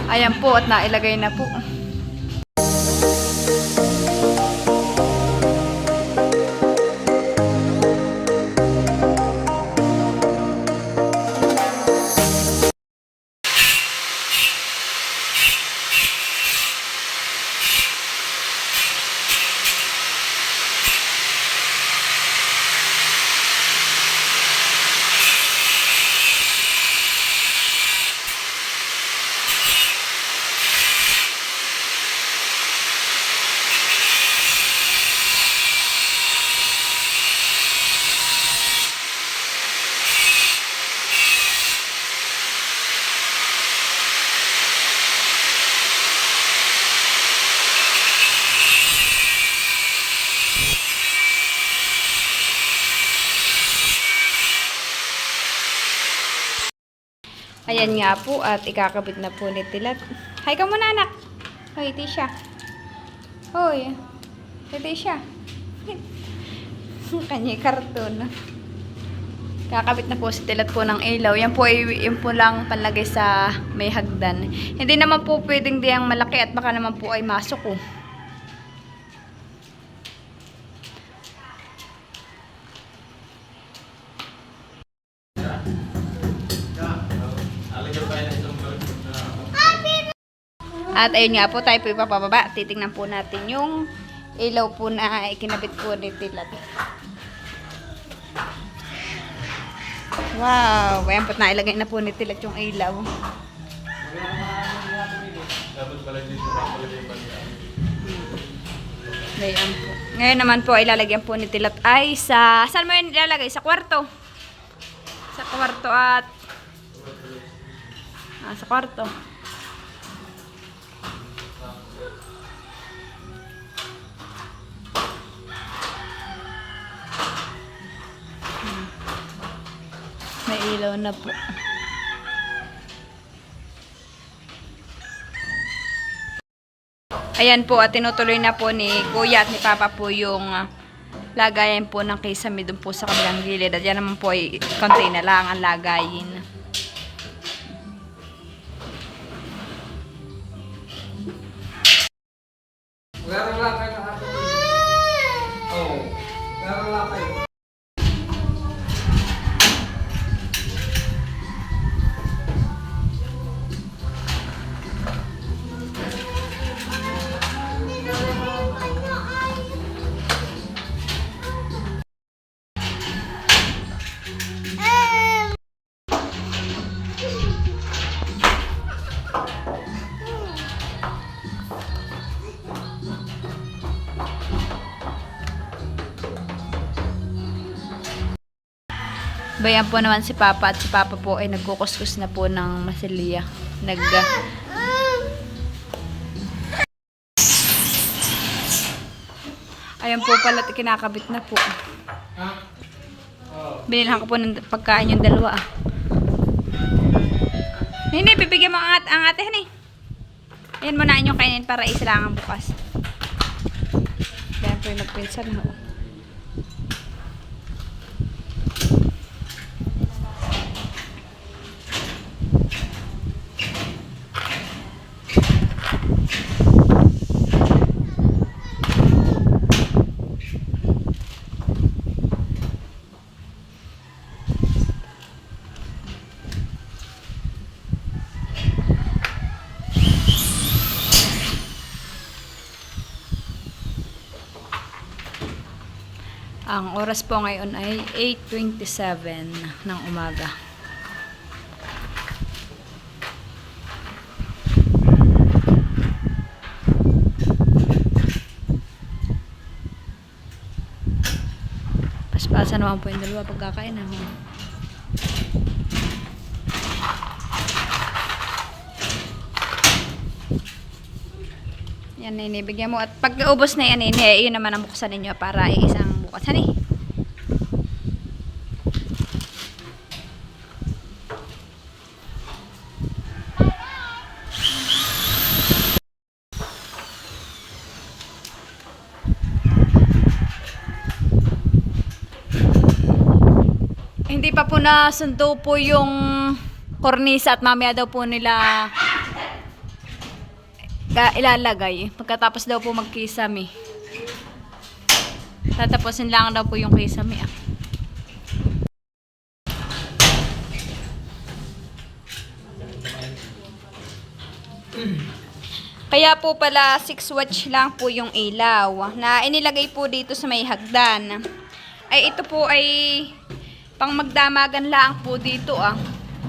Ayan po at nailagay na po. Ayan nga po at ikakabit na po ni Tilat. Hi ka muna anak. Hoy, Tisha. Hoy. Tisha. Kanya karton. Kakabit na po si Tilat po ng ilaw. Yan po ay yung po lang panlagay sa may hagdan. Hindi naman po pwedeng diyang malaki at baka naman po ay masok oh. At ayun nga po, tayo po ipapababa. Titingnan po natin yung ilaw po na ikinabit po ni Tilat. Wow! Ayan po, nailagay na po ni Tilat yung ilaw. Ayan po. Ngayon naman po, ilalagyan po ni Tilat ay sa... Saan mo yun ilalagay? Sa kwarto. Sa kwarto at... sa kwarto. May ilaw na po. Ayan po at tinutuloy na po ni Kuya at ni Papa po yung lagayan po ng kisame doon po sa kabilang gilid. At yan naman po ay konti na lang ang lagayin. Bayan po naman si Papa at si Papa po ay nagkukuskus na po ng masilya. Ayan po pala at kinakabit na po. Binilhan ko po ng pagkain yung dalawa. Hindi, bibigyan mo ang ate, honey. Ayan mo na inyong kainin para isa lang ang bukas. Ayan po yung magpinsan mo. Ang oras po ngayon ay 8:27 ng umaga. Paspasan naman po yung dalawa pagkakain naman. Yan, Nini, bigyan mo. At pag naubos na yan, Nini, yun naman ang buksan ninyo para isang bukasan eh. Hindi pa po nasundo po yung kornisa at mamaya daw po nila ilalagay. Pagkatapos daw po magkisame. Tatapusin lang daw po yung kisame ah. Kaya po pala 6 watts lang po yung ilaw na inilagay po dito sa may hagdan. Ay ito po ay pang magdamagan lang po dito ah.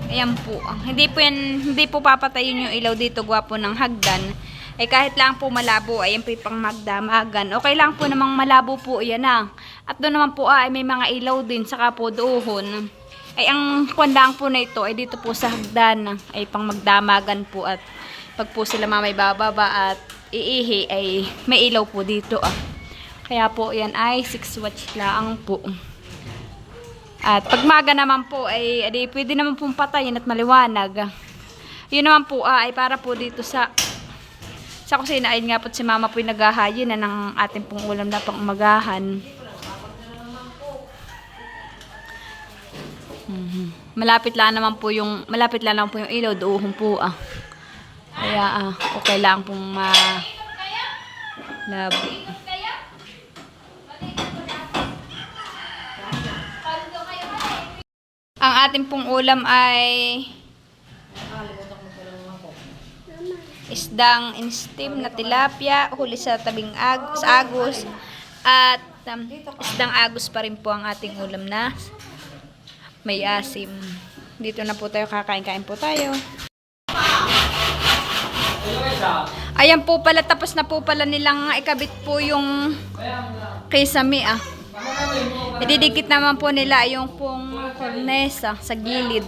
Ayan po. Hindi po papatayin yung ilaw dito gwapo ng hagdan. Ay kahit lang po malabo ay yung pang magdamagan. Okay lang po namang malabo po yan ah. At doon naman po ay may mga ilaw din saka po doon. Ay ang kwandang po na ito ay dito po sa hagdan ay pang magdamagan po at pag po sila mamay bababa at iihi ay may ilaw po dito ah. Kaya po yan ay 6 watts lang po. At pag maga naman po ay pwede naman pong patayin at maliwanag. Yun naman po ay para po dito sa kusina. Ayun nga po si mama po yung naghahayin na ng ating pong ulam na pang umagahan. Malapit lang naman po yung ilaw doon po ah. Kaya okay lang pong labi. Ang ating pong ulam ay isdang in-steam na tilapia, huli sa tabing agos, at isdang agos pa rin po ang ating ulam na may asim. Dito na po tayo, kakain-kain po tayo. Ayan po pala, tapos na po pala nilang ikabit po yung kisame ah. Ididikit naman po nila yung pong cornesa sa gilid.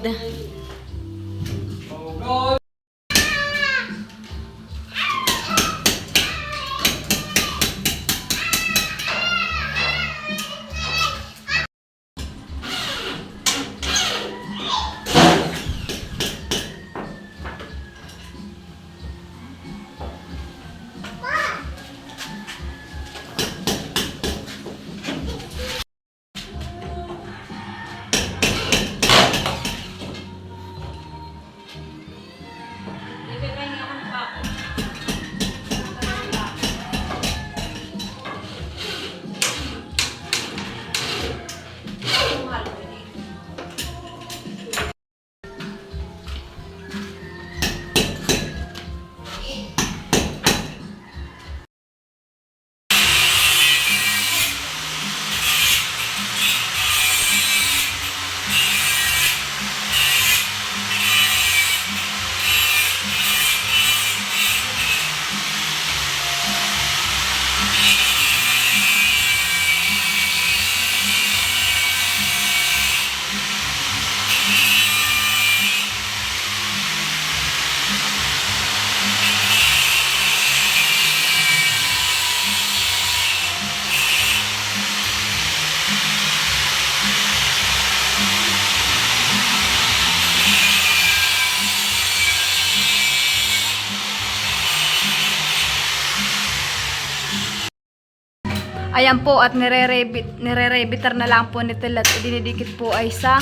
Ayan po at nire-rebitar na lang po nito at idinidikit po ay sa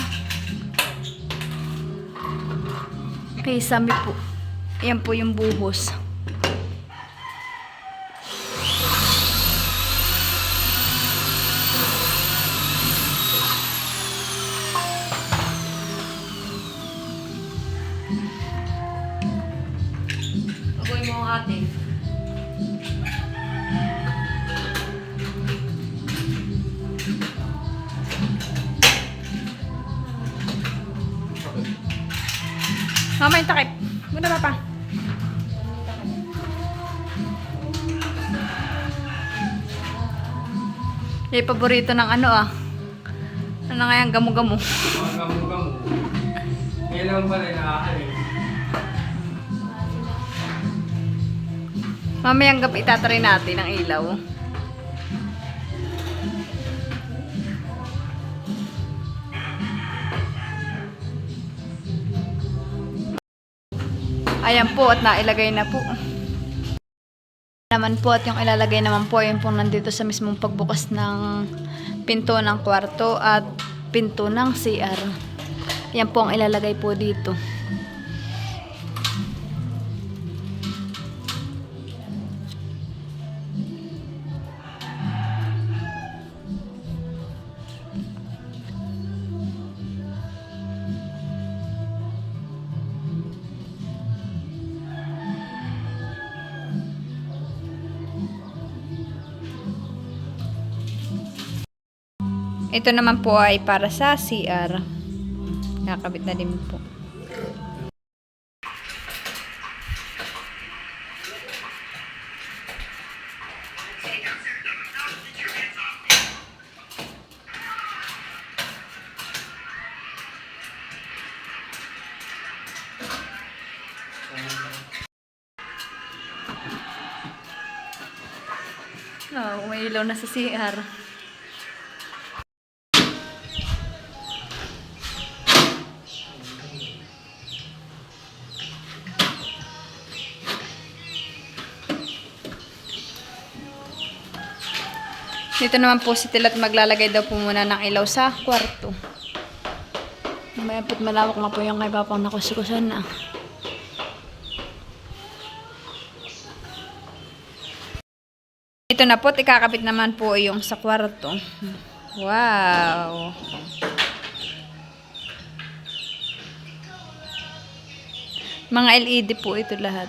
kisame po. Ayan po yung buhos. Agoy mo ang ate. Mama, yung takip. Muna pa. Yung paborito ng ano ah. Ano nga yung gamu-gamu? Gamu-gamu. Ngayon lang pala nakakain. Mamayang gabi itatry natin ang ilaw. Ayan po at nailagay na po. Naman po at yung ilalagay naman po yung pong nandito sa mismong pagbukas ng pinto ng kwarto at pinto ng CR. Ayan po ang ilalagay po dito. Ito naman po ay para sa CR. Nakakabit na din po. Oh, may ilaw na sa CR. Dito naman po si Tilat maglalagay daw po muna ng ilaw sa kwarto. May apit malawak na po yung kay Papang nakusikusan na. Ito na po, ikakabit naman po yung sa kwarto. Wow! Mga LED po ito lahat.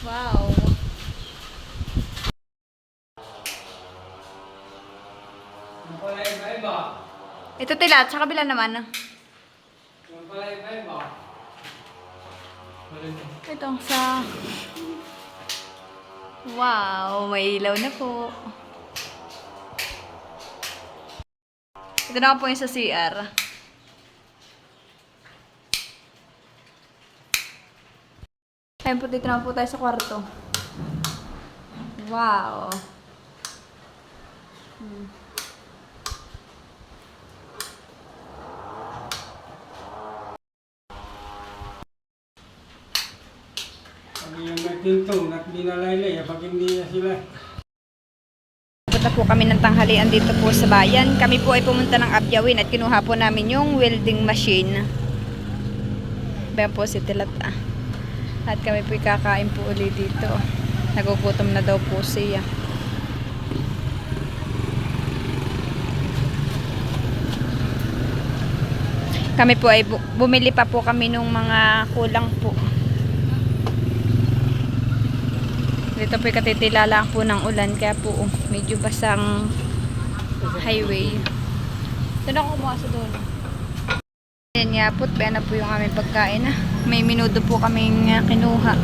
Wow! Yung pala iba-iba. Ito Tilat, sa kabila naman. Yung pala iba-iba. Ito sa... Wow! May ilaw na po. Ito naman po yung sa CR. Ayun po, dito naman po tayo sa kwarto. Wow! Pag yung nagtintong at binalaylay, pag hindi na sila. Punta po kami ng tanghalian dito po sa bayan. Kami po ay pumunta ng Abyawin at kinuha po namin yung welding machine. Bayan po si Tilat. At kami po kakain po ulit dito. Nagugutom na daw po siya. Kami po ay bumili pa po kami nung mga kulang po. Dito po katitilala po ng ulan kaya po medyo basang highway. Ito na ako kumuha sa doon. Ayan nga po, kaya na po yung aming pagkain. May minuto po kaming kinuha.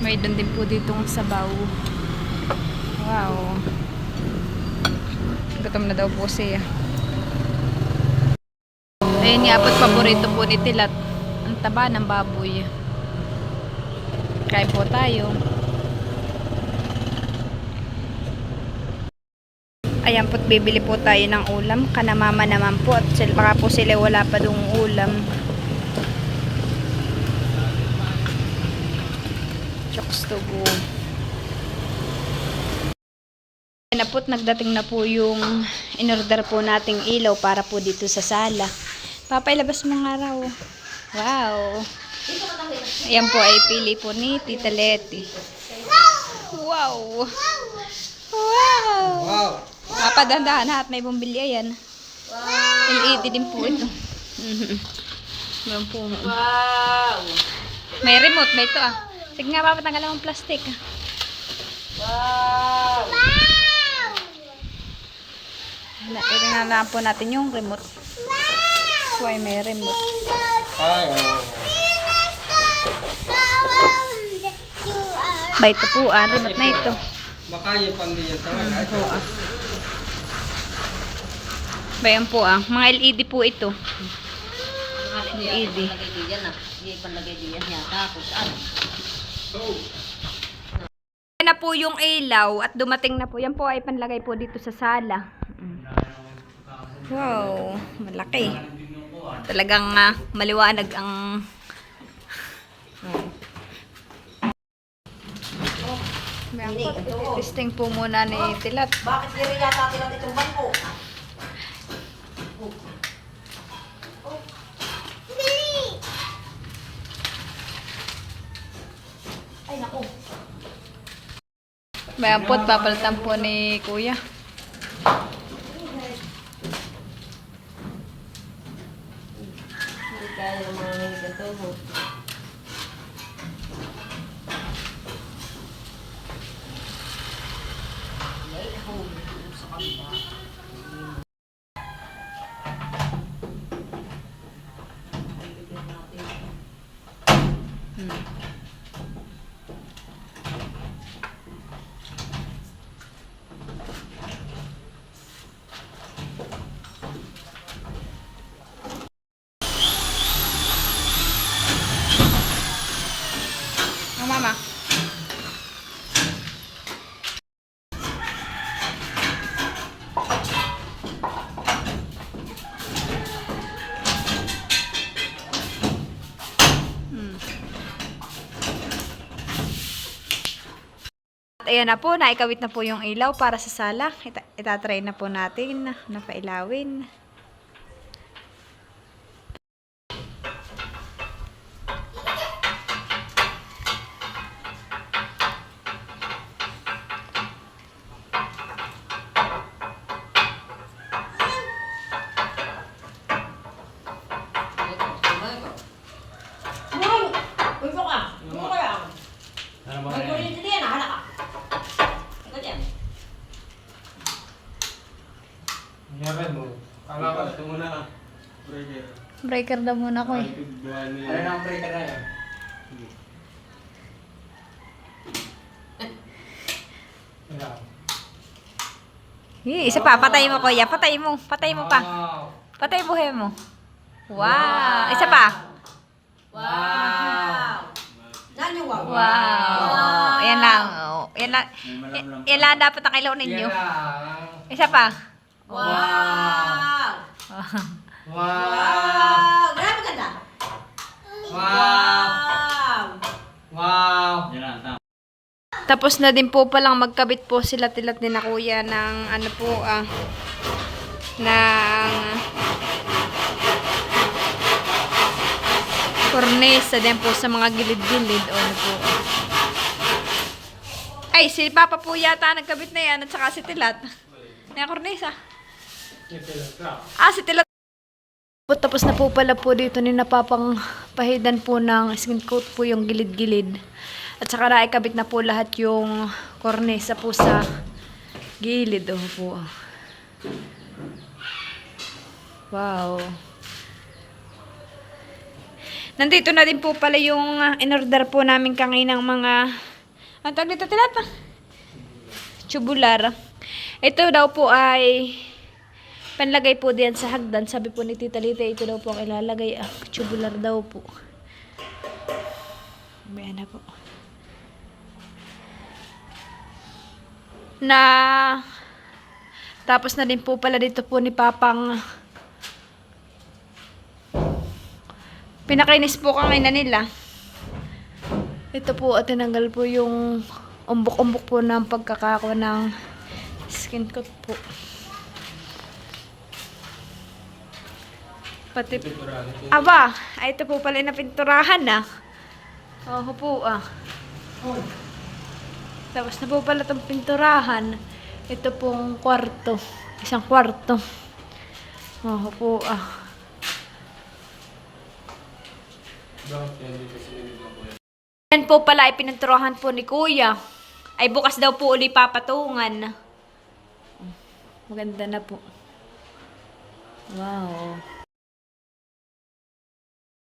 May doon din po ditong sabaw. Wow. Gutom na daw po siya. Ayan nga po, paborito po ni Tilat. Ang taba ng baboy. Kain po tayo. Ayan po't bibili po tayo ng ulam. Kanamama naman po. At baka po sila wala pa dong ulam. Chokes to go. Ayan na po't nagdating na po yung in-order po nating ilaw para po dito sa sala. Papailabas mo nga raw. Wow. Ayan po ay pili po ni Tita Leti. Wow. Wow. Wow! Papadandahan na at may bumili ayan. LED din po ito. Ayan po. Wow! May remote, may ito ah. Sige nga, papatanggal ang plastic ah. Wow! Ito na lang po natin yung remote. So ay may remote. Ay, oh. Ba ito po ah, remote na ito. Makaya pang diyan talaga. Po ah. Ba yan po ah, mga LED po ito. LED. Panlagay diyan na. Hindi panlagay diyan yata. Kung saan? Yan na po yung ilaw at dumating na po. Yan po ay panlagay po dito sa sala. Wow, malaki. Talagang maliwanag ang testing po muna ni Tilat. Bakit hindi yata tilang itong bangko? Ay, naku. Bayan po, papalitan po ni Kuya. Hindi kaya mga ganito. Ay, naku. Sa kanila. Oh, mama. At ayan na po, naikawit na po yung ilaw para sa sala. Itatry na po natin na pailawin. Wow! Gusto ka? Gusto ka yan? Ano ba May yan? kuryente din yan, hala ka. Ito dyan. Hirapan mo. Kala ko ito muna. Breaker. Breaker daw muna ko eh. Ano na ang breaker na yan? Wala. Isa pa, patay mo kuya. Patay mo. Patay mo pa. Wow! Patay buhay mo. Wow. Isa pa. Wow! Yan yung wow. Wow. Yan lang. Oh. Yan lang. Yan lang dapat ang kailangan ninyo. Yan lang. Isa pa. Wow! Wow! Wow! Grabe ganda. Wow! Wow! Tapos na din po palang magkabit po sila Tilat ni na kuya ng ano po ng cornesa din po sa mga gilid-gilid o ano po. Ay, si Papa po yata nagkabit na yan at saka si Tilat. Na cornesa. Si Tilat. Tapos na po pala po dito ni napapang pahidan po ng skin coat po yung gilid-gilid. At saka naikabit na po lahat yung cornesa po sa gilid. Oh po. Wow. Nandito na din po pala yung in-order po namin kaninang mga ang tawag dito Tilat? Tubular. Ito daw po ay panlagay po diyan sa hagdan. Sabi po ni Tita Lita, ito daw po ang ilalagay. Tubular daw po. Ayan na po. na tapos na din po pala dito po ni Papang pinakainis po kanina nila. Ito po at tinanggal po yung umbok-umbok po ng pagkakako ng skin coat po. Pati aba, ay ito po pala na pinturahan na. Oh po ah. Tapos na po pala itong pinturahan. Ito pong kwarto. Isang kwarto. Oh po ah. Yan po pala ay pininturahan po ni Kuya. Ay bukas daw po uli papatungan. Maganda na po. Wow.